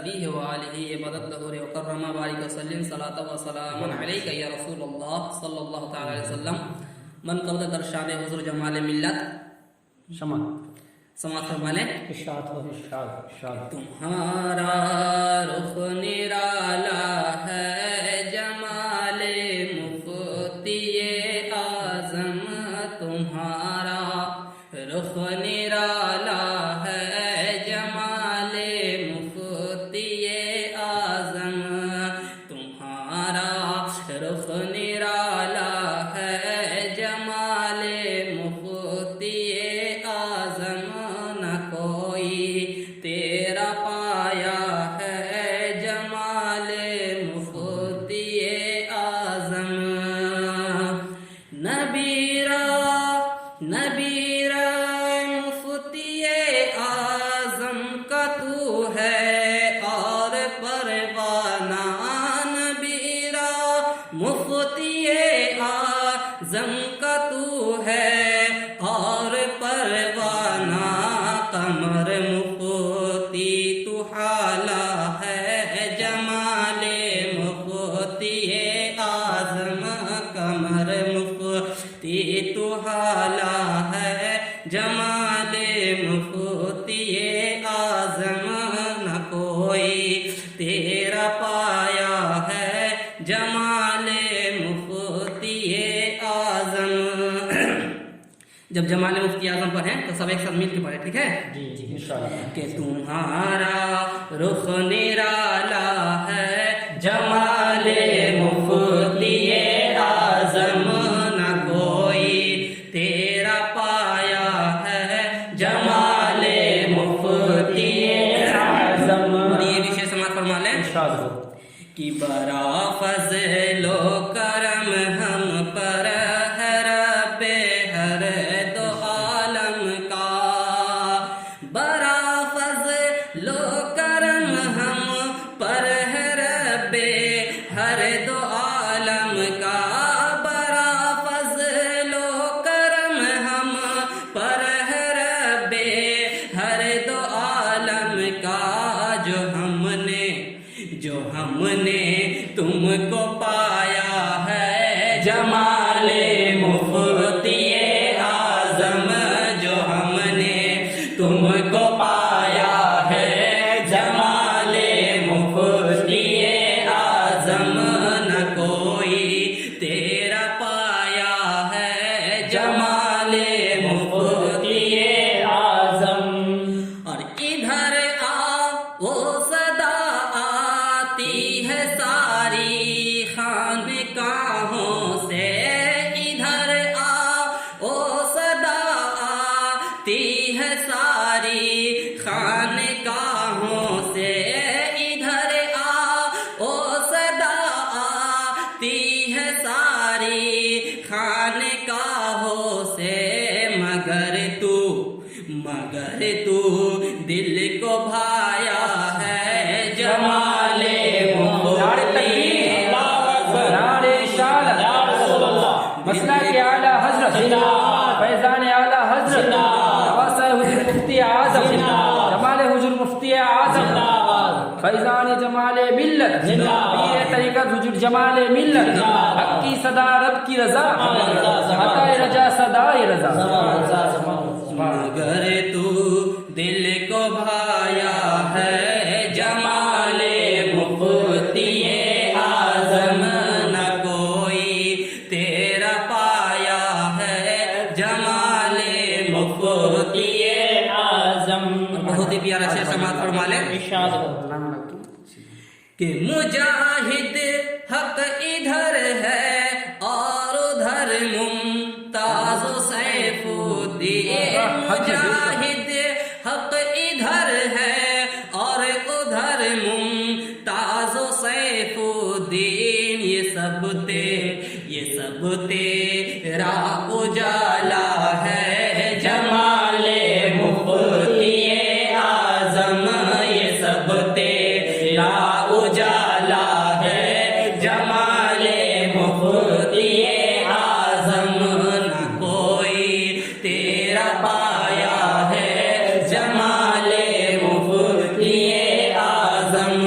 بصحبه وآله عبادت له وكرم بارك وسلم صلاة وسلام عليك يا رسول الله صلى الله تعالى عليه وسلم. من قبض در شان حضور جمال ملت سماعت فرما لیں. تمہارا رخ نرالا ہے جمال مفتی اعظم، تمہارا رخ نرالا ہے جمال مفتی اعظم، تمہارا رخ نرالا ہے جمال مفتی اعظم، نہ کوئی تیرا پایا ہے جمال مفتی اعظم. نبیرا مفتی اعظم کا تو ہے اور پروانہ، نبیرا مفتی اعظم کا تو ہے اور پروانہ، قمر مفتی تو حالا ہے جمال مفتی اعظم، قمر مفتی تو حالا ہے جمال مفتی اعظم، نہ کوئی تیرا پایا ہے جمال مفتی اعظم. جب جمال مفتی اعظم پڑھیں تو سب ایک ساتھ مل کے پڑھیں، ٹھیک ہے؟ جی انشاءاللہ. کہ تمہارا رخ نرالا ہے جمال مفتی اعظم، نہ کوئی تیرا پایا ہے جمال مفتی اعظم. اور یہ بھی شعر سماعت فرما لیں. کہ برا فضل و کرم ہم پر ہے رب ہر دو عالم کا، برا فضل و کرم ہم پر ہے رب ہر دو عالم کا، برا فضل و کرم ہم پر ہے رب ہر دو عالم کا، جو ہم نے تم کو پایا ہے جمال مفتی اعظم، جو ہم نے تم کو پایا ہے جمال مفتی اعظم، نہ کوئی تیرا پایا ہے جمال مفتی اعظم. اور ادھر وہ صدا آتی ہے ساری خانقاہوں سے، ادھر وہ صدا آتی ہے ساری خانقاہوں سے، ادھر وہ صدا آتی ہے ساری خانقاہوں سے، مگر تو دل کو بھایا ہے جمال مفتی مسئلہ کے اعلیٰ حضرت فیضان اعلیٰ حضرت واسع حضور مفتی اعظم، جمال حضور مفتی اعظم، فیضان جمال ملت، پیر طریقت حضور جمال ملت، حق کی صدا رب کی رضا، عطائے رجا صدائے رضا. مگر تو دل کو بھایا ہے جمال مفتی اعظم، نہ کوئی تیرا پایا ہے جمال مفتی اعظم. بہت ہی پیارا شعر سماعت فرما لیں. کہ مجاہد حق ادھر ہے اور ادھر ممتاز و سیف الدین، مجاہد حق ادھر ہے اور ادھر ممتاز و سیف الدین، یہ سب تیرا اجالا ہے جمال مفتی اعظم، یہ سب تیرا اجالا ہے جمال مفتی اعظم، نہ کوئی تیرا پایا ہے جمال مفتی اعظم.